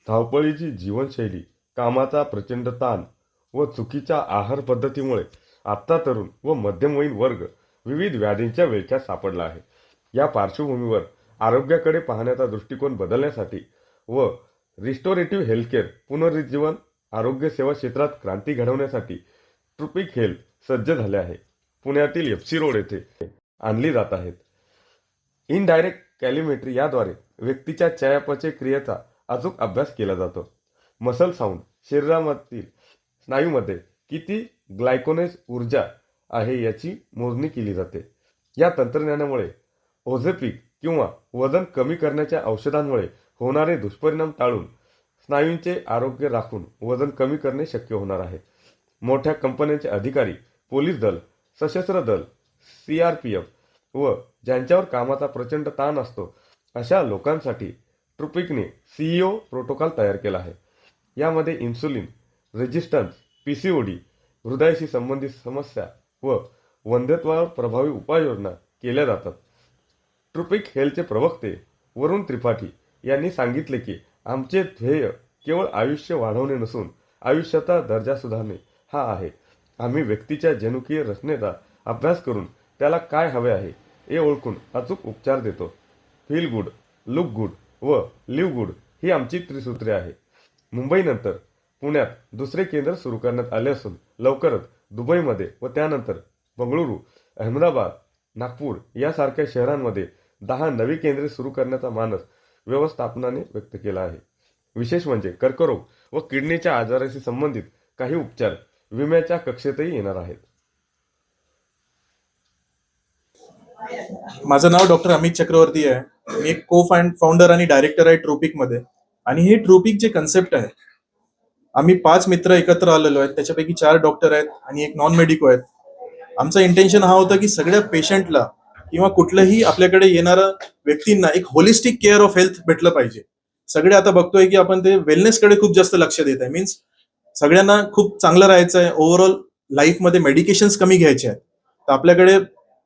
धावपळीची जीवनशैली, कामाचा प्रचंड ताण व चुकीच्या आहार पद्धतीमुळे आजचा तरुण व मध्यमवयीन वर्ग विविध व्याधींच्या विळख्यात सापडला आहे. या पार्श्वभूमीवर आरोग्याकडे पाहण्याचा दृष्टिकोन बदलण्यासाठी व रिस्टोरेटिव्ह हेल्थकेअर पुनरुज्जीवन आरोग्य सेवा क्षेत्रात क्रांती घडवण्यासाठी ट्रुपिक हेल्थ सज्ज झाले आहे. पुण्यातील एफसी रोड येथे आणली जात आहेत. इनडायरेक्ट कॅलिमेट्री याद्वारे व्यक्तीच्या चयापचय क्रियेचा अचूक अभ्यास केला जातो. मसल साऊंड शरीरामधील स्नायूमध्ये किती ग्लायकोनेज ऊर्जा आहे याची मोजणी केली जाते. या तंत्रज्ञानामुळे ओझेपिक किंवा वजन कमी करण्याच्या औषधांमुळे होणारे दुष्परिणाम टाळून स्नायूंचे आरोग्य राखून वजन कमी करणे शक्य होणार आहे. मोठ्या कंपन्यांचे अधिकारी, पोलीस दल, सशस्त्र दल, सीआरपीएफ व ज्यांच्यावर कामाचा प्रचंड ताण असतो अशा लोकांसाठी ट्रुपिकने सीईओ प्रोटोकॉल तयार केला आहे. यामध्ये इन्सुलिन रेजिस्टन्स, पीसीओडी, हृदयाशी संबंधित समस्या व वंध्यत्वावर प्रभावी उपाययोजना केल्या जातात. ट्रुपिक हेल्थचे प्रवक्ते वरुण त्रिपाठी यांनी सांगितले की आमचे ध्येय केवळ आयुष्य वाढवणे नसून आयुष्याचा दर्जा सुधारणे हा आहे. आम्ही व्यक्तीच्या जनुकीय रचनेचा अभ्यास करून त्याला काय हवे आहे हे ओळखून अचूक उपचार देतो. फील गुड, लुक गुड व लिव्ह गुड ही आमची त्रिसूत्रे आहे. मुंबईनंतर पुण्यात दुसरे केंद्र सुरू करण्यात आले असून लवकरच दुबईमध्ये व त्यानंतर बंगळुरू, अहमदाबाद, नागपूर यासारख्या शहरांमध्ये 10 नवी केंद्रे सुरू करण्याचा मानस व्यवस्थापनाने व्यक्त केला आहे. विशेष म्हणजे कर्करोग व किडनीच्या आजाराशी संबंधित काही उपचार विम्याच्या कक्षेतही येणार आहेत. माझं नाव डॉक्टर अमित चक्रवर्ती आहे. मी एक फाउंडर आणि डायरेक्टर आहे ट्रोपिकमध्ये. आणि हे ट्रोपिक जे कन्सेप्ट आहे, आम्ही 5 मित्र एकत्र आलेलो आहेत. त्याच्यापैकी 4 डॉक्टर आहेत आणि एक नॉन मेडिको आहेत. आमचं इंटेन्शन हा होता की सगळ्या पेशंटला किंवा कुठल्याही आपल्याकडे येणाऱ्या व्यक्तींना एक होलिस्टिक केअर ऑफ हेल्थ भेटलं पाहिजे. सगळे आता बघतोय की आपण ते वेलनेसकडे खूप जास्त लक्ष देत आहे. मीन्स सगळ्यांना खूप चांगलं राहायचं आहे, ओव्हरऑल लाईफमध्ये मेडिकेशन्स कमी घ्यायचे आहेत. तर आपल्याकडे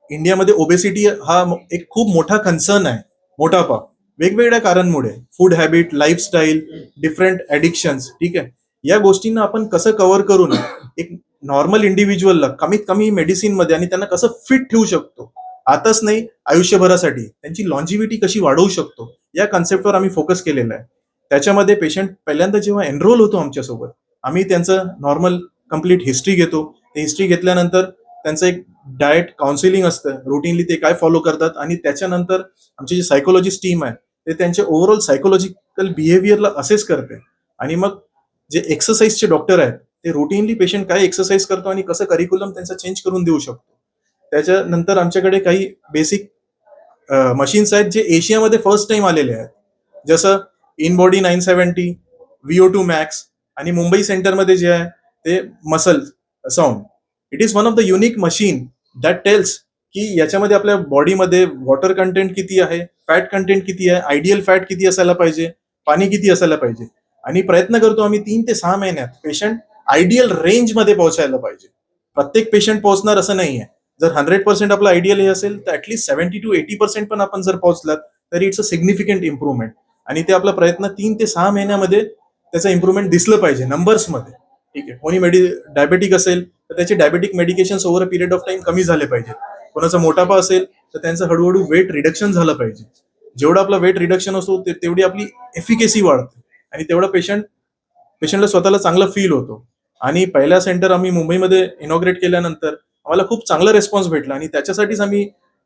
इंडियामध्ये ओबेसिटी हा एक खूप मोठा कन्सर्न आहे. मोठापा वेगवेगळ्या कारणमुळे, food habit, lifestyle, different addictions, ठीक आहे. या गोष्टींना आपण कसं कव्हर करून एक नॉर्मल इंडिव्हिज्युअलला कमीत कमी मेडिसिन मध्ये आणि त्यांना कसं फिट ठेवू शकतो, आताच नाही आयुष्यभरासाठी त्यांची लॉन्जिव्हिटी कशी वाढवू शकतो, या कन्सेप्टवर आम्ही फोकस केलेला आहे. त्याच्यामध्ये पेशंट पहिल्यांदा जेव्हा एनरोल होतो आमच्यासोबत, आम्ही त्यांचं नॉर्मल कम्प्लीट हिस्ट्री घेतो. ते हिस्ट्री घेतल्यानंतर त्यांचं एक डाएट काउन्सिलिंग असतं, रुटीनली ते काय फॉलो करतात, आणि त्याच्यानंतर आमची जी सायकोलॉजिस्ट टीम आहे ते त्यांचे ओव्हरऑल सायकोलॉजिकल बिहेवियरला असेस करते. आणि मग जे एक्सरसाइजचे डॉक्टर आहेत ते रुटीनली पेशंट काय एक्सरसाइज करतो आणि कसं करिक्युलम त्यांचा चेंज करून देऊ शकतो. त्याच्यानंतर आमच्याकडे काही बेसिक मशीन्स आहेत जे एशियामध्ये फर्स्ट टाइम आलेले आहेत, जसं इन बॉडी 970, VO2 मॅक्स, आणि मुंबई सेंटरमध्ये जे आहे ते muscle sound. It is one of the unique machine that tells की याच्यामध्ये आपल्या बॉडीमध्ये वॉटर कंटेंट किती आहे, फॅट कंटेंट किती आहे, आयडियल फॅट किती असायला पाहिजे, पाणी किती असायला पाहिजे. आणि प्रयत्न करतो आम्ही 3 ते 6 महिन्यात पेशंट आयडियल रेंजमध्ये पोहोचायला पाहिजे. प्रत्येक पेशंट पोहोचणार असं नाहीये. जर 100% आपलं आयडियल हे असेल तर ऍटलीस्ट 70 to 80% पण आपण जर पोहोचलात तरी इट्स अ सिग्निफिकंट इम्प्रुव्हमेंट. आणि ते आपला प्रयत्न 3 ते 6 महिन्यामध्ये त्याचं इम्प्रुव्हमेंट दिसलं पाहिजे नंबर्समध्ये. ठीक आहे. कोणी डायबेटिक असेल तर त्याचे diabetic medication over a period of time कमी झाले पाहिजे. कोणाचा मोठापा असेल तर त्यांचं हळूहळू वेट रिडक्शन झालं पाहिजे. जेवढं आपलं वेट रिडक्शन असतो तेवढी आपली एफिकेसी वाढते आणि तेवढं पेशंटला स्वतःला चांगलं फील होतो. आणि पहिला सेंटर आम्ही मुंबईमध्ये इनॉग्रेट केल्यानंतर आम्हाला खूप चांगला रिस्पॉन्स भेटला आणि त्याच्यासाठीच आम्ही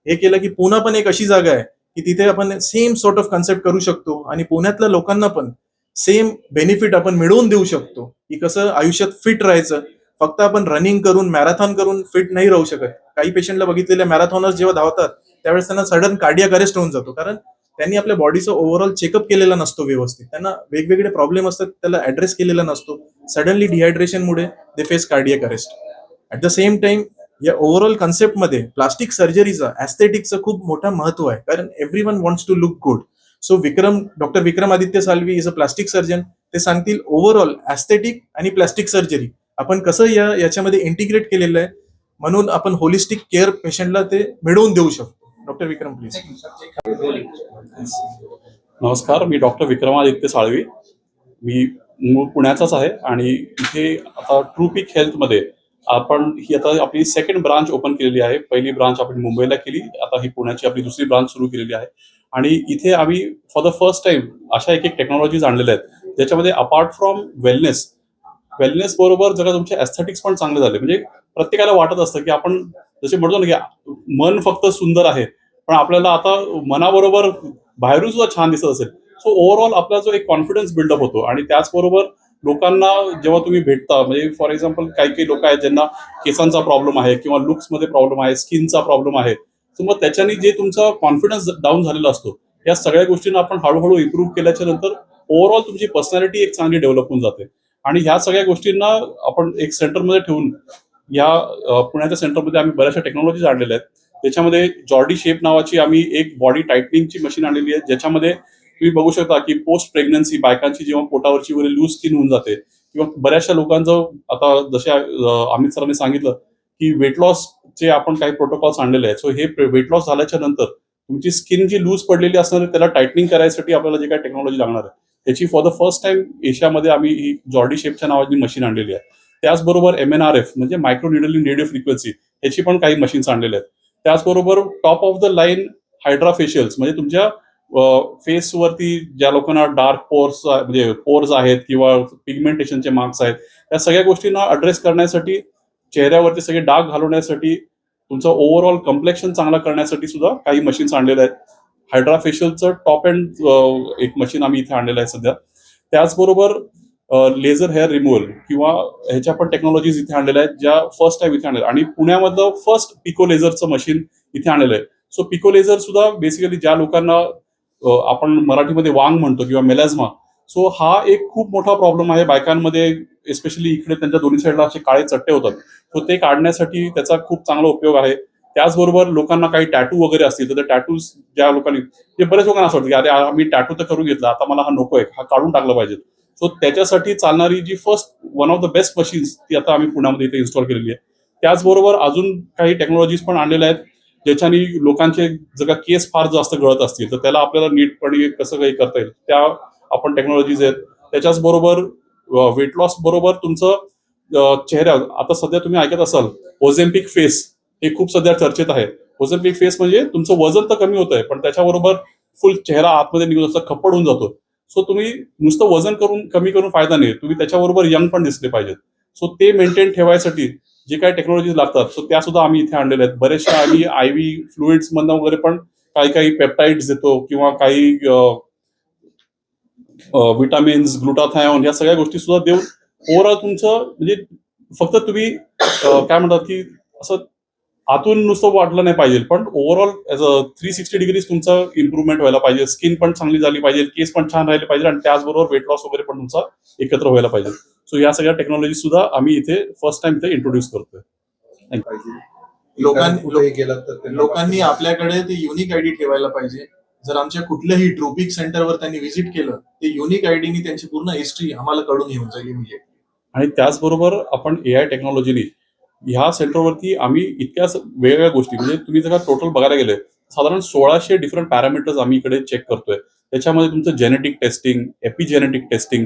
हे केलं की पुणे पण एक अशी जागा आहे की तिथे आपण सेम सॉर्ट ऑफ कन्सेप्ट करू शकतो आणि पुण्यातल्या लोकांना पण सेम बेनिफिट आपण मिळवून देऊ शकतो की कसं आयुष्यात फिट राहायचं. फक्त आपण रनिंग करून मॅरेथॉन करून फिट नाही राहू शकत. काही पेशंटला बघितलेल्या मॅरेथॉनर्स जेव्हा धावतात त्यावेळेस त्यांना सडन कार्डियाक अरेस्ट होऊन जातो, कारण त्यांनी आपल्या बॉडीचा ओव्हरऑल चेकअप केलेला नसतो व्यवस्थित. त्यांना वेगवेगळे प्रॉब्लेम असतात, त्याला ऍड्रेस केलेला नसतो. सडनली डिहायड्रेशनमुळे they face cardiac arrest. At the same time या ओव्हरऑल कन्सेप्टमध्ये प्लास्टिक सर्जरीचा, ऍस्थेटिकचं खूप मोठं महत्व आहे, कारण everyone wants to look good. So doctor Vikramaditya Salvi is a plastic surgeon. ते सांगतील ओव्हरऑल ऍस्थेटिक आणि प्लास्टिक सर्जरी आपण कसं याच्यामध्ये इंटिग्रेट केलेलं आहे, म्हणून आपण होलिस्टिक केअर पेशंटला ते मिळवून देऊ शकतो. Doctor Vikram please. नमस्कार, मी डॉक्टर विक्रमादित्य साळवी. मी मूळ पुण्याचाच आहे आणि इथे आता ट्रुपीक हेल्थमध्ये आपण ही आता आपली सेकंड ब्रांच ओपन केलेली आहे. पहिली ब्रांच आपण मुंबईला केली, आता ही पुण्याची आपली दुसरी ब्रांच सुरू केलेली आहे. आणि इथे आम्ही फॉर द फर्स्ट टाइम अशा एक टेक्नॉलॉजीज आणलेल्या आहेत, ज्याच्यामध्ये अपार्ट फ्रॉम वेलनेस बरोबर जरा तुमचे एस्थेटिक्स पण चांगले झाले. म्हणजे प्रत्येकाला वाटत असतं की आपण जसे म्हणतो ना की मन फक्त सुंदर आहे, पण आपल्याला आता मनाबरोबर बाहेरून सुद्धा छान दिसत असेल. सो ओव्हरऑल आपला जो एक कॉन्फिडन्स बिल्डअप होतो आणि त्याचबरोबर लोकांना जेव्हा तुम्ही भेटता, म्हणजे फॉर एक्झाम्पल काही काही लोक आहेत ज्यांना केसांचा प्रॉब्लेम आहे किंवा लुक्समध्ये प्रॉब्लेम आहे, स्किनचा प्रॉब्लेम आहे. सो मग त्याच्याने जे तुमचा कॉन्फिडन्स डाऊन झालेला असतो, या सगळ्या गोष्टींना आपण हळूहळू इम्प्रूव्ह केल्याच्या नंतर ओव्हरऑल तुमची पर्सनॅलिटी एक चांगली डेव्हलप होऊन जाते. आणि ह्या सगळ्या गोष्टींना आपण एक सेंटरमध्ये ठेवून या पुण्याच्या सेंटरमध्ये आम्ही बऱ्याचशा टेक्नॉलॉजीज आणलेल्या आहेत. त्याच्यामध्ये जॉर्डी शेप नावाची आम्ही एक बॉडी टायटनिंगची मशीन आणलेली आहे, ज्याच्यामध्ये तुम्ही बघू शकता की पोस्ट प्रेग्नन्सी बायकांची जेव्हा पोटावरची वगैरे लूज स्किन होऊन जाते किंवा बऱ्याचशा लोकांचं आता जसे अमित सरांनी सांगितलं की वेट लॉसचे आपण काही प्रोटोकॉल्स आणलेले आहेत. सो हे वेट लॉस झाल्याच्या नंतर तुमची स्किन जी लूज पडलेली असणार आहे त्याला टायटनिंग करायसाठी आपल्याला जे काही टेक्नॉलॉजी लागणार आहे, त्याची फॉर द फर्स्ट टाइम एशियामध्ये आम्ही ही जॉर्डी शेपच्या नावाची मशीन आणलेली आहे. त्याचबरोबर MNRF म्हणजे मायक्रो निडलिंग रेडिओ फ्रिक्वेन्सी, ह्याची पण काही मशीन्स आणलेल्या आहेत. त्याचबरोबर top of the line hydra facials, म्हणजे तुमच्या फेसवरती ज्या लोकांना डार्क पोर्स म्हणजे पोर्स आहेत किंवा पिगमेंटेशनचे मार्क्स आहेत, या सगळ्या गोष्टींना अड्रेस करण्यासाठी, चेहऱ्यावरती सगळे डाग घालवण्यासाठी, तुमचं ओव्हरऑल कम्प्लेक्शन चांगला करण्यासाठी सुद्धा काही मशीन्स आणलेल्या आहेत. हायड्रा फेशियलचं टॉप एंड एक मशीन आम्ही इथे आणलेलं आहे सध्या. त्याचबरोबर लेझर हेअर रिमूव्हल किंवा ह्याच्या पण टेक्नॉलॉजीज इथे आणलेल्या आहेत, ज्या फर्स्ट टाइम इथे आणलेल्या. आणि पुण्यामधलं फर्स्ट पिको लेझरचं मशीन इथे आणलेलं आहे. सो पिको लेझर सुद्धा बेसिकली ज्या लोकांना आपण मराठीमध्ये वांग म्हणतो किंवा मेलॅझमा, सो हा एक खूप मोठा प्रॉब्लेम आहे बायकांमध्ये, एस्पेशली इकडे त्यांच्या दोन्ही साईडला असे काळे चट्टे होतात. सो ते काढण्यासाठी त्याचा खूप चांगला उपयोग आहे. त्याचबरोबर लोकांना काही टॅटू वगैरे असतील तर टॅटूज ज्या लोकांनी, जे बऱ्याच लोकांना असं वाटतं की अरे आम्ही टॅटू तर करून घेतला, आता मला हा नकोय, हा काढून टाकला पाहिजे. सो त्याच्यासाठी चालणारी जी first one of the best machines ती आता आम्ही पुण्यामध्ये इथे इन्स्टॉल केलेली आहे. त्याचबरोबर अजून काही टेक्नॉलॉजीज पण आणलेल्या आहेत, ज्याच्याने लोकांचे जर का केस फार जास्त गळत असतील तर त्याला आपल्याला नीटपणे कसं काही करता येईल, त्या आपण टेक्नॉलॉजीज आहेत. त्याच्याच बरोबर वेट लॉस बरोबर तुमचं चेहरा, आता सध्या तुम्ही ऐकत असाल ओझेम्पिक फेस, हे खूप सध्या चर्चेत आहे. ओझेम्पिक फेस म्हणजे तुमचं वजन तर कमी होत आहे, पण त्याच्याबरोबर फुल चेहरा आतमध्ये निघून असं खप्पड होऊन जातो. सो तुम्ही नुसतं वजन कमी करून फायदा नाही, तुम्ही त्याच्याबरोबर यंग पण दिसले पाहिजेत. सो ते मेंटेन ठेवायसाठी जे काही टेक्नॉलॉजीज लागतात, सो त्या सुद्धा आम्ही इथे आणलेल्या आहेत. बरेचशा आम्ही IV फ्लुइड्स मधनं वगैरे पण काही पेप्टाइड्स देतो किंवा काही विटामिन्स, ग्लुटाथायॉन, या सगळ्या गोष्टी सुद्धा देऊन ओव्हरऑल तुमचं म्हणजे फक्त तुम्ही काय म्हणतात की असं आतून नुसतं वाटलं नाही पाहिजे, पण ओव्हरऑल ॲज अ 360 डिग्रीज तुमचं इम्प्रुव्हमेंट व्हायला पाहिजे. स्किन पण चांगली झाली पाहिजे, केस पण छान राहिले पाहिजे आणि त्याचबरोबर वेट लॉस वगैरे पण तुमचा एकत्र व्हायला पाहिजे. सो या सगळ्या टेक्नॉलॉजी सुद्धा आम्ही इथे फर्स्ट टाइम इथे इंट्रोड्यूस करतोय. लोकांनी आपल्याकडे ते युनिक आयडी ठेवायला पाहिजे. जर आमच्या कुठल्याही ट्रोपिक सेंटरवर त्यांनी व्हिजिट केलं, ते युनिक आयडीनी त्यांची पूर्ण हिस्ट्री आम्हाला कळून येऊन जाईल इमिजिएट. आणि त्याचबरोबर आपण AI टेक्नॉलॉजीनी ह्या सेंटरवरती आम्ही इतक्या वेगवेगळ्या गोष्टी, म्हणजे तुम्ही जर टोटल बघायला गेले साधारण 1600 डिफरंट पॅरामीटर्स आम्ही इकडे चेक करतोय. त्याच्यामध्ये तुमचं जेनेटिक टेस्टिंग, एपिजेनेटिक टेस्टिंग,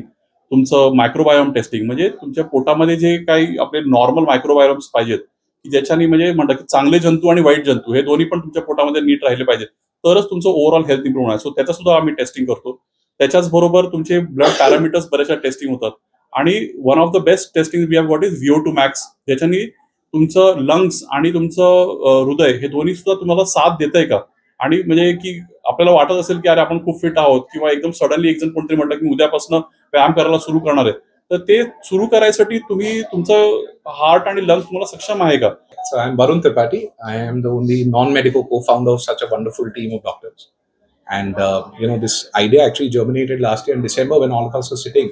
तुमचं मायक्रोबायोम टेस्टिंग, म्हणजे तुमच्या पोटामध्ये जे काही आपले नॉर्मल मायक्रोबायोम्स पाहिजेत, की ज्याच्याने म्हणजे म्हणतात की चांगले जंतू आणि वाईट जंतू हे दोन्ही पण तुमच्या पोटामध्ये नीट राहिले पाहिजेत, तरच तुमचं ओव्हरऑल हेल्थ इम्प्रूव्ह होणार. सो त्याचा सुद्धा आम्ही टेस्टिंग करतो. त्याच्याच बरोबर तुमचे ब्लड पॅरामीटर्स बऱ्याचशा टेस्टिंग होतात. आणि one of the best testing we have got is VO2 max, ज्याच्यानी तुमचं लंग्स आणि तुमचं हृदय हे दोन्ही सुद्धा तुम्हाला साथ देतंय का. आणि म्हणजे की आपल्याला वाटत असेल की अरे आपण खूप फिट आहोत किंवा एकदम सडनली एक जण कोणतरी म्हटलं की उद्यापासून व्यायाम करायला सुरू करणार आहे, तर ते सुरू करायसाठी तुम्ही तुमचं हार्ट आणि लंग्स तुम्हाला सक्षम आहे का. So I'm Varun Tripathi. I am the only non-medical co-founder of such a wonderful team of doctors. And this idea actually germinated last year in December when all of us were sitting.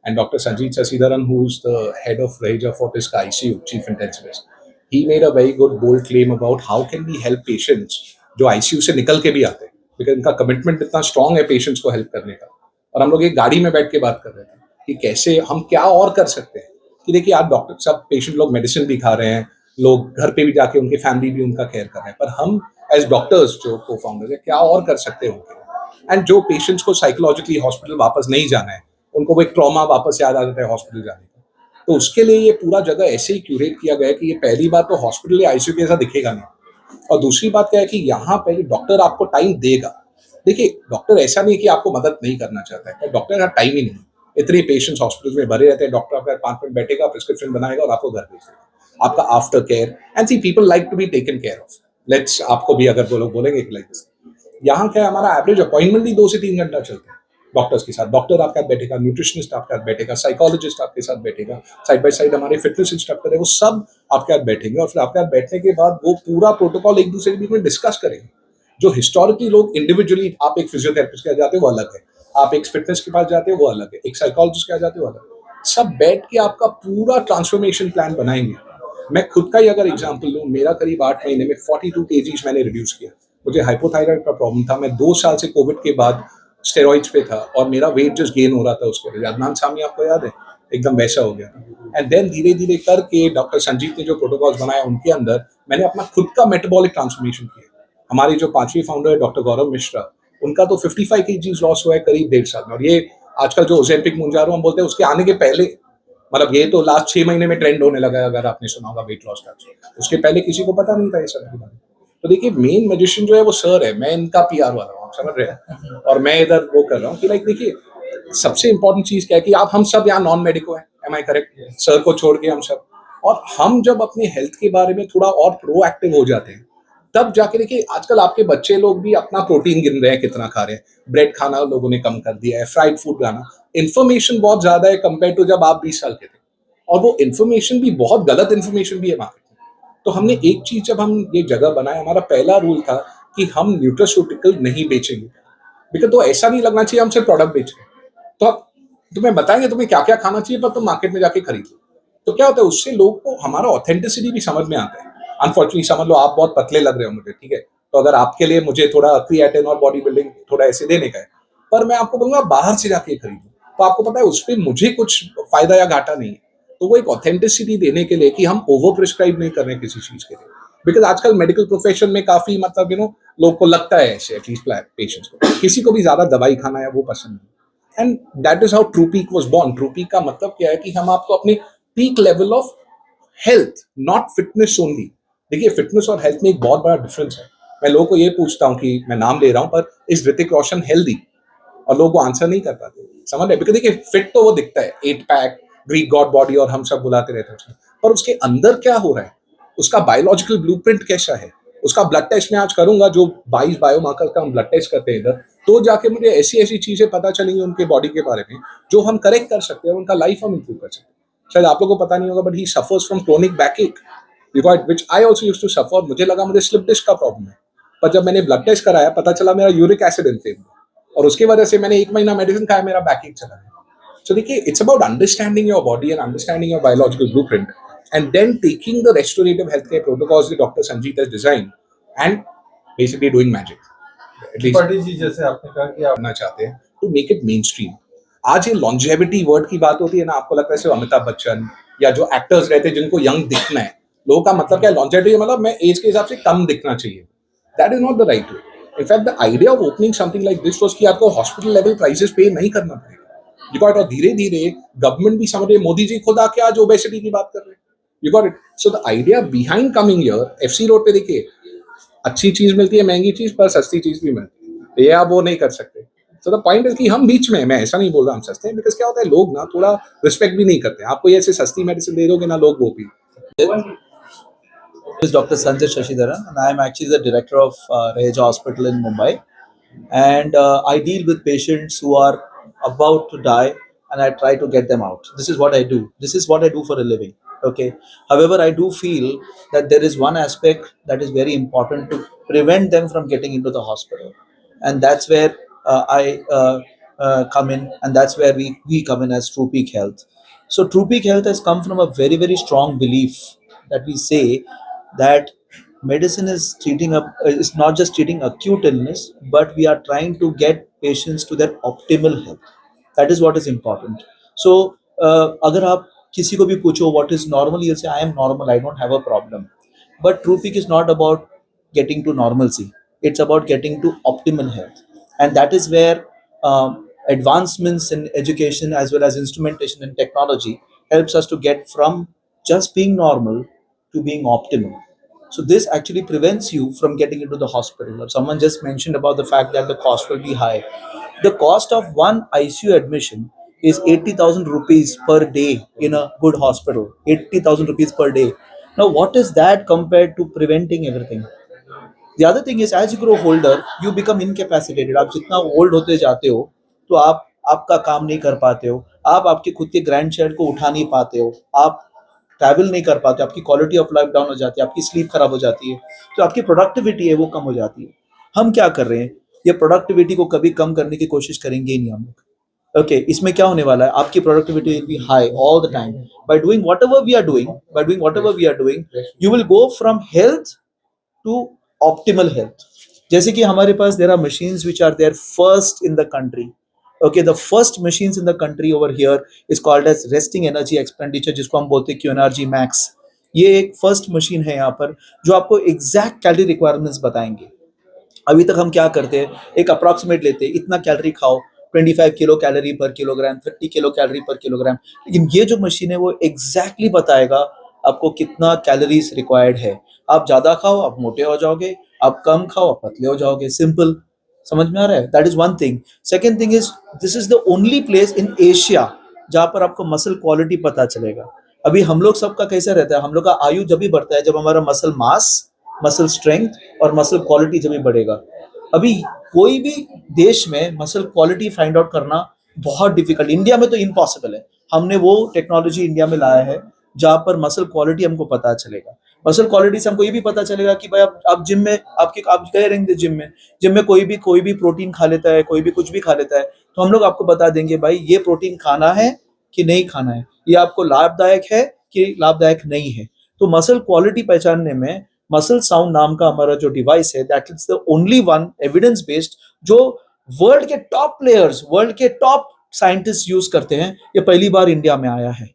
And Dr. Sanjeet Sasidharan, who's the head of Raheja Fortis ICU, chief intensivist, he made a very good bold claim about how can we help patients जो ICU से निकल के भी आते हैं, because इनका commitment इतना strong है patients को help करने का. और हम लोग एक गाड़ी में बैठ के बात कर रहे थे कि कैसे हम क्या और कर सकते हैं. कि देखिए आज डॉक्टर सब पेशेंट लोग मेडिसिन भी खा रहे हैं, लोग घर पे भी जाके उनकी फैमिली भी उनका केयर कर रहे हैं, पर हम एज डॉक्टर्स जो को फाउंडर है क्या और कर सकते हैं उनके लिए. एंड जो पेशेंट्स को साइकोलॉजिकली हॉस्पिटल वापस नहीं जाना है उनको वो एक ट्रॉमा वापस याद आ जाता है हॉस्पिटल जाने का। तो उसके लिए ये पूरा जगह ऐसे ही क्यूरेट किया गया है कि ये पहली बात तो हॉस्पिटल या आईसीयू के जैसा दिखेगा नहीं, और दूसरी बात क्या है कि यहाँ पे डॉक्टर आपको टाइम देगा। देखिए, डॉक्टर ऐसा नहीं है कि आपको मदद नहीं करना चाहता है, पर डॉक्टर का टाइम ही नहीं है। इतने पेशेंट्स हॉस्पिटल में भरे रहते हैं, डॉक्टर आपका 5 मिनट बैठेगा, प्रिस्क्रिप्शन बनाएगा और आपको घर भेज देगा। आपका after care, and see people like to be taken care of. Let's, आपको भी अगर वो लोग बोलेंगे कि लाइक दिस, यहाँ क्या है, हमारा एवरेज अपॉइंटमेंट भी 2 से 3 घंटा चलता है डॉक्टर्स के साथ। डॉक्टर आपके साथ बैठेगा, न्यूट्रिशनिस्ट आपके साथ बैठेगा, साइकोलॉजिस्ट आपके साथ बैठेगा, साइड बाय साइड हमारे फिटनेस इंस्ट्रक्टर है, वो सब आपके साथ बैठेंगे, और फिर आपके साथ बैठने के बाद वो पूरा प्रोटोकॉल एक दूसरे के बीच में डिस्कस करेंगे। जो हिस्टोरिकली लोग इंडिविजुअली, आप एक फिजियोथेरेपिस्ट के पास जाते हो वो अलग है, आप एक फिटनेस के पास जाते हो वो अलग है, एक साइकोलॉजिस्ट के पास जाते हो वो अलग है, सब बैठ के आपका पूरा ट्रांसफॉर्मेशन प्लान बनाएंगे। मैं खुद का ही अगर एग्जांपल लूं, मेरा करीब 8 महीने में 42 केजीज मैंने रिड्यूस किया। मुझे हाइपोथायराइड का प्रॉब्लम था, मैं 2 साल से कोविड के बाद स्टेरॉइड्स पे था, और मेरा वेट जस्ट गेन हो रहा था उसके लिए। अदनान सामी आपको याद है, एकदम वैसा हो गया। एंड देन धीरे धीरे करके डॉक्टर संजीत ने जो प्रोटोकॉल्स बनाए उनके अंदर मैंने अपना खुद का मेटाबॉलिक ट्रांसफॉर्मेशन किया। हमारी जो 5वीं फाउंडर है डॉक्टर गौरव मिश्रा, उनका तो 55 केजीज लॉस हुआ है करीब 1.5 साल में। और ये आजकल जो ओजेम्पिक मुंजारो हम बोलते हैं, उसके आने के पहले, मतलब ये तो लास्ट 6 महीने में ट्रेंड होने लगा है, अगर आपने सुना होगा वेट लॉस का। उसके पहले किसी को पता नहीं था ये सब के बारे में। तो देखिए, मेन मैजिशियन जो है वो सर है, मैं इनका पीआर वाला हूँ, आप समझ रहे हैं, और मैं इधर वो कर रहा हूँ कि लाइक देखिए, सबसे इंपॉर्टेंट चीज क्या है कि आप, हम सब यहाँ नॉन मेडिको हैं, एम आई करेक्ट, सर को छोड़ के हम सब। और हम जब अपने हेल्थ के बारे में थोड़ा और प्रोएक्टिव हो जाते हैं, तब जाके देखिए, आजकल आपके बच्चे लोग भी अपना प्रोटीन गिन रहे हैं, कितना खा रहे हैं, ब्रेड खाना लोगों ने कम कर दिया है, फ्राइड फूड खाना, इन्फॉर्मेशन बहुत ज्यादा है कंपेयर टू जब आप 20 साल के थे, और वो इन्फॉर्मेशन भी बहुत गलत इन्फॉर्मेशन भी है मार्केट में। तो हमने एक चीज, जब हम ये जगह बनाए, हमारा पहला रूल था कि हम न्यूट्रास्यूटिकल नहीं बेचेंगे, बिकॉज तो ऐसा नहीं लगना चाहिए हम सिर्फ प्रोडक्ट बेच रहे हैं। तो आप, तुम्हें बताएंगे तुम्हें क्या क्या खाना चाहिए, पर तुम मार्केट में जाके खरीद लो। तो क्या होता है, उससे लोग को हमारा ऑथेंटिसिटी भी समझ में आता है। अनफॉर्चुनेटली समझ लो आप बहुत पतले लग रहे हो मुझे, ठीक है, तो अगर आपके लिए मुझे थोड़ा क्रिएटिन और बॉडी बिल्डिंग थोड़ा ऐसे देने का है, पर मैं आपको बोलूंगा बाहर से जाके खरीदो, तो आपको पता है उस पर मुझे कुछ फायदा या घाटा नहीं है। तो वो एक ऑथेंटिसिटी देने के लिए कि हम ओवर प्रिस्क्राइब नहीं कर रहे हैं किसी चीज के लिए, बिकॉज आजकल मेडिकल प्रोफेशन में काफी, मतलब लोग को लगता है ऐसे, एटलीस्ट पेशेंट्स को, किसी को भी ज्यादा दवाई खाना है वो पसंद नहीं। एंड दैट इज हाउ ट्रूपीक वाज बॉर्न। ट्रूपीक का मतलब क्या है कि हम आपको अपने peak level of health, not fitness only. देखिए, फिटनेस और हेल्थ में एक बहुत बड़ा डिफरेंस है। मैं लोगों को ये पूछता हूँ कि मैं नाम ले रहा हूँ, पर इज ऋतिक रोशन हेल्दी, और लोग वो आंसर नहीं कर पाते, समझ रहे? बिकॉज देखिए, फिट तो वो दिखता है, 8 पैक, ग्रीक गॉड बॉडी, और हम सब बुलाते रहते हैं उसमें, पर उसके अंदर क्या हो रहा है, उसका बायोलॉजिकल ब्लूप्रिंट कैसा है, उसका ब्लड टेस्ट मैं आज करूंगा, जो 22 बायोमार्कर का हम ब्लड टेस्ट करते हैं इधर, तो जाके मुझे ऐसी ऐसी चीजें पता चलेंगी उनके बॉडी के बारे में, जो हम करेक्ट कर सकते हैं, उनका लाइफ हम इंप्रूव कर सकते हैं। शायद आप लोगों को पता नहीं होगा, but he suffers from chronic backache, which I also used to suffer. मुझे लगा मुझे स्लिप डिस्क का प्रॉब्लम है, पर जब मैंने ब्लड टेस्ट कराया, पता चला मेरा यूरिक एसिड इनफेम, और उसकी वजह से मैंने 1 महीना मेडिसिन खाया, मेरा बैकएक चला गया। So देखिए, it's about understanding your body and understanding your biological blueprint, and then taking the restorative healthcare protocols that Dr. Sanjeet has designed and basically doing magic. At least Tripathi ji, जैसे आपने कहा कि आप करना चाहते हैं to make it mainstream. आज ये longevity वर्ड की बात होती है ना, आपको लगता है सिर्फ अमिताभ बच्चन या जो एक्टर्स रहते हैं जिनको यंग दिखना है, लोगों का मतलब क्या है, longevity मतलब मैं एज के हिसाब से कम दिखना चाहिए। That is not the right way. In fact, the idea of opening something like this was कि आपको हॉस्पिटल लेवल प्राइसेस पे नहीं करना पड़ेगा। You got it? और धीरे धीरे गवर्नमेंट भी समझ रही है, मोदी जी खुद आके आज ओबेसिटी की बात कर रहे हैं। You got it? So the idea behind coming here, FC road पे देखिए, अच्छी चीज मिलती है, महंगी चीज, पर सस्ती चीज भी मिलती है, तो ये आप वो नहीं कर सकते। सो द पॉइंट इज कि हम बीच में, मैं ऐसा नहीं बोल रहा हम सस्ते हैं, बिकॉज क्या होता है, लोग ना थोड़ा रिस्पेक्ट भी नहीं करते। आपको ये ऐसे सस्ती मेडिसिन दे दोगे ना, लोग वो भी। Is Dr. Sanjay Shashidharan, and I am actually the director of Raheja Hospital in Mumbai. And I deal with patients who are about to die, and I try to get them out. This is what I do. This is what I do for a living. Okay. However, I do feel that there is one aspect that is very important to prevent them from getting into the hospital, and that's where I come in, and that's where we come in as True Peak Health. So True Peak Health has come from a very very strong belief that we say that medicine is not just treating acute illness, but we are trying to get patients to their optimal health. That is what is important. So अगर आप किसी को भी पूछो what is normal, he'll say I am normal, I don't have a problem. But True Peak is not about getting to normalcy, it's about getting to optimal health. And that is where advancements in education as well as instrumentation and technology helps us to get from just being normal to being optimal. So this actually prevents you from getting into the hospital. Someone just mentioned about the fact that the cost will be high. The cost of one ICU admission is 80,000 rupees per day in a good hospital. 80,000 rupees per day. Now, what is that compared to preventing everything? The other thing is, as you grow older, you become incapacitated. आप जितना old होते जाते हो, तो आप आपका काम नहीं कर पाते हो, आप आपके खुद के ग्रैंड चाइल्ड को उठा नहीं पाते हो, आप ट्रैवल नहीं कर पाते, आपकी क्वालिटी ऑफ लाइफ डाउन हो जाती है, आपकी स्लीप खराब हो जाती है, तो आपकी प्रोडक्टिविटी है वो कम हो जाती है. हम क्या कर रहे हैं, ये प्रोडक्टिविटी को कभी कम करने की कोशिश करेंगे ही नहीं हम लोग. ओके इसमें क्या होने वाला है, आपकी productivity will be high all the time. By doing whatever we are doing you will go from health to optimal health. जैसे कि हमारे पास there are machines which are there first in the country. Okay, the first machines in the country over here is called as resting energy expenditure, जिसको हम बोलते हैं QNRG Max. ये एक first machine है यहाँ पर जो आपको एग्जैक्ट कैलोरी रिक्वायरमेंट्स बताएंगे. अभी तक हम क्या करते हैं, एक अप्रॉक्सीमेट लेते हैं, इतना कैलोरी खाओ, 25 किलो कैलोरी पर किलोग्राम, 30 किलो कैलोरी पर किलोग्राम. लेकिन ये जो मशीन है वो एग्जैक्टली बताएगा आपको कितना कैलोरीज रिक्वायर्ड है. आप ज्यादा खाओ आप मोटे हो जाओगे, आप कम खाओ आप पतले हो जाओगे. सिंपल, समझ में आ रहा है? That is one thing. Second thing is this is the only place in Asia जहां पर आपको मसल क्वालिटी पता चलेगा. अभी हम लोग सबका कैसा रहता है, हम लोग का आयु जब भी बढ़ता है जब हमारा मसल मास, मसल स्ट्रेंथ और मसल क्वालिटी जब भी बढ़ेगा. अभी कोई भी देश में मसल क्वालिटी फाइंड आउट करना बहुत डिफिकल्ट. इंडिया में तो इम्पॉसिबल है. हमने वो टेक्नोलॉजी इंडिया में लाया है जहां पर मसल क्वालिटी हमको पता चलेगा. मसल क्वालिटी से हमको ये भी पता चलेगा कि भाई आप जिम में आप गए रहेंगे जिम में कोई भी प्रोटीन खा लेता है, कोई भी कुछ भी खा लेता है, तो हम लोग आपको बता देंगे भाई ये प्रोटीन खाना है कि नहीं खाना है, ये आपको लाभदायक है कि लाभदायक नहीं है. तो मसल क्वालिटी पहचानने में मसल साउंड नाम का हमारा जो डिवाइस है that is the only one evidence based जो वर्ल्ड के टॉप प्लेयर्स, वर्ल्ड के टॉप साइंटिस्ट यूज करते हैं. ये पहली बार इंडिया में आया है.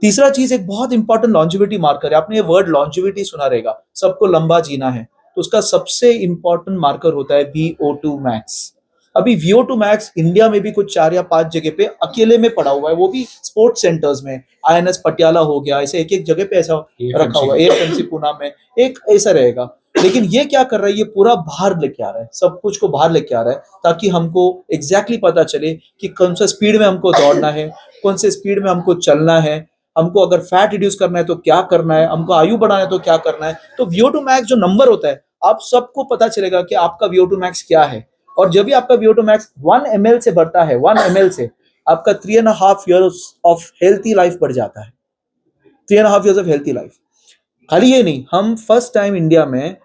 तीसरा चीज एक बहुत इंपॉर्टेंट लॉन्जिविटी मार्कर है. आपने ये वर्ड लॉन्जिविटी सुना रहेगा, सबको लंबा जीना है, तो उसका सबसे इंपॉर्टेंट मार्कर होता है VO2 मैक्स. अभी VO2 मैक्स इंडिया में भी कुछ 4 या 5 जगह पे अकेले में पड़ा हुआ है, वो भी स्पोर्ट्स सेंटर्स में. INS पटियाला हो गया, ऐसे एक एक जगह पे ऐसा रखा हुआ है. AFMC पुणे में एक ऐसा रहेगा. लेकिन ये क्या कर रहा है, ये पूरा बाहर लेके आ रहा है, सब कुछ को बाहर लेके आ रहा है ताकि हमको एग्जैक्टली पता चले कि कौन सा स्पीड में हमको दौड़ना है, कौन से स्पीड में हमको चलना है, हमको अगर फैट रिड्यूस करना है तो क्या करना है, हमको आयु बढ़ाना है तो क्या करना है. तो VO2 मैक्स जो नंबर होता है आप सबको पता चलेगा कि आपका VO2 मैक्स क्या है. और जब भी आपका VO2 मैक्स 1 ml से बढ़ता है, 1 ml से आपका 3.5 years ऑफ हेल्थी लाइफ बढ़ जाता है. 3.5 years ऑफ हेल्थी लाइफ. खाली ये नहीं, हम फर्स्ट टाइम इंडिया में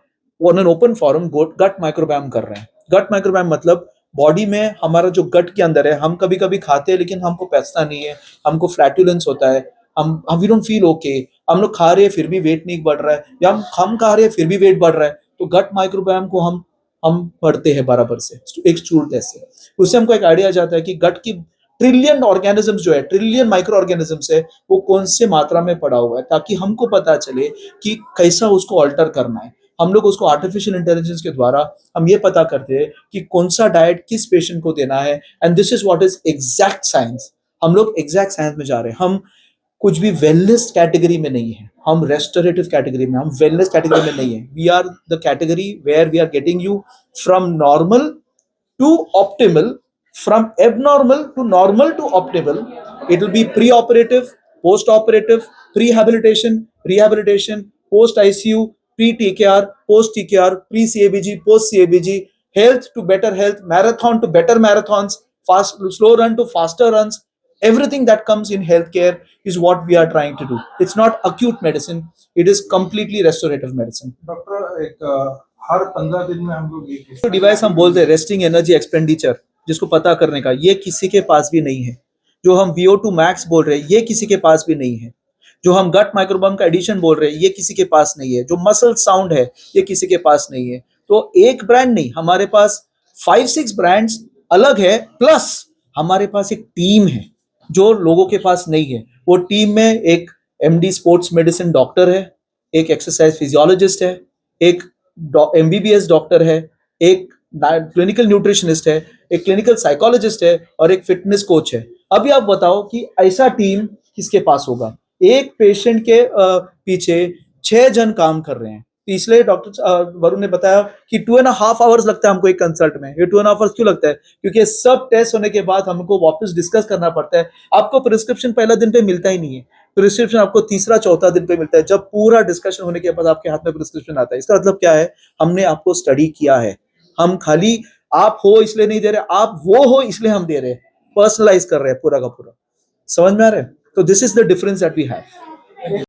on open forum gut microbiome कर रहे हैं. गट माइक्रोबायोम मतलब बॉडी में हमारा जो गट के अंदर है, हम कभी कभी खाते हैं लेकिन हमको पचता नहीं है, हमको फ्लैटुलेंस होता है, हम वी डोंट फील ओके, हम लोग खा रहे हैं फिर भी वेट नहीं बढ़ रहा है, या हम खा रहे हैं फिर भी वेट बढ़ रहा है. तो गट माइक्रोबायोम को हम पढ़ते हैं बराबर से एक स्टूल टेस्ट से. उससे हमको एक आइडिया आ जाता है कि गट की ट्रिलियन ऑर्गेनिजम्स जो है, ट्रिलियन माइक्रो ऑर्गेनिजम्स है, वो कौन से मात्रा में पड़ा हुआ है, ताकि हमको पता चले कि कैसा उसको ऑल्टर करना है. हम लोग उसको आर्टिफिशियल इंटेलिजेंस के द्वारा हम ये पता करते हैं कि कौन सा डाइट किस पेशेंट को देना है. And this is what is exact science. हम लोग एग्जैक्ट साइंस में जा रहे हैं. हम कुछ भी वेलनेस कैटेगरी में नहीं है, हम रेस्टोरेटिव कैटेगरी में, हम वेलनेस कैटेगरी में नहीं है. We are the category where we are getting you from normal to optimal, from abnormal to normal to optimal. It will be pre-operative, post-operative, rehabilitation, post-ICU, pre-TKR, post-TKR, pre-CABG, post-CABG, health to better health, marathon to better marathons, slow run to faster runs. Everything that comes in healthcare is what we are trying to do. It's not acute medicine. It is completely restorative medicine. Doctor एक हर 15 दिन में हम लोग तो device हम बोलते हैं resting energy expenditure, जिसको पता करने का, ये किसी के पास भी नहीं है. जो हम VO2 मैक्स बोल रहे हैं ये किसी के पास भी नहीं है. जो हम गट माइक्रोबायोम का एडिशन बोल रहे हैं ये किसी के पास नहीं है. जो मसल साउंड है ये किसी के पास नहीं है. तो एक ब्रांड नहीं, हमारे पास 5-6 ब्रांड्स अलग है, प्लस हमारे पास एक टीम है जो लोगों के पास नहीं है. वो टीम में एक MD स्पोर्ट्स मेडिसिन डॉक्टर है, एक एक्सरसाइज फिजियोलॉजिस्ट है, एक MBBS डॉक्टर है, एक क्लिनिकल न्यूट्रिशनिस्ट है, एक क्लिनिकल साइकोलॉजिस्ट है और एक फिटनेस कोच है। अभी आप बताओ कि ऐसा टीम किसके पास होगा? एक पेशेंट के पीछे 6 जन काम कर रहे हैं। तो इसलिए डॉक्टर वरुण ने बताया कि 2.5 आवर्स लगता है हमको एक कंसल्ट में। ये 2.5 आवर्स क्यों लगता है? क्योंकि सब टेस्ट होने के बाद हमको वापस डिस्कस करना पड़ता है। आपको प्रिस्क्रिप्शन पहला दिन पे मिलता ही नहीं है, प्रिस्क्रिप्शन आपको तीसरा चौथा दिन पे मिलता है, जब पूरा डिस्कशन होने के बाद आपके हाथ में प्रिस्क्रिप्शन आता है। इसका मतलब क्या है? हमने आपको स्टडी किया है। हम खाली आप हो इसलिए नहीं दे रहे, आप वो हो इसलिए हम दे रहे हैं, पर्सनलाइज कर रहे हैं पूरा का पूरा। समझ में आ रहा है? तो this is the difference that we have.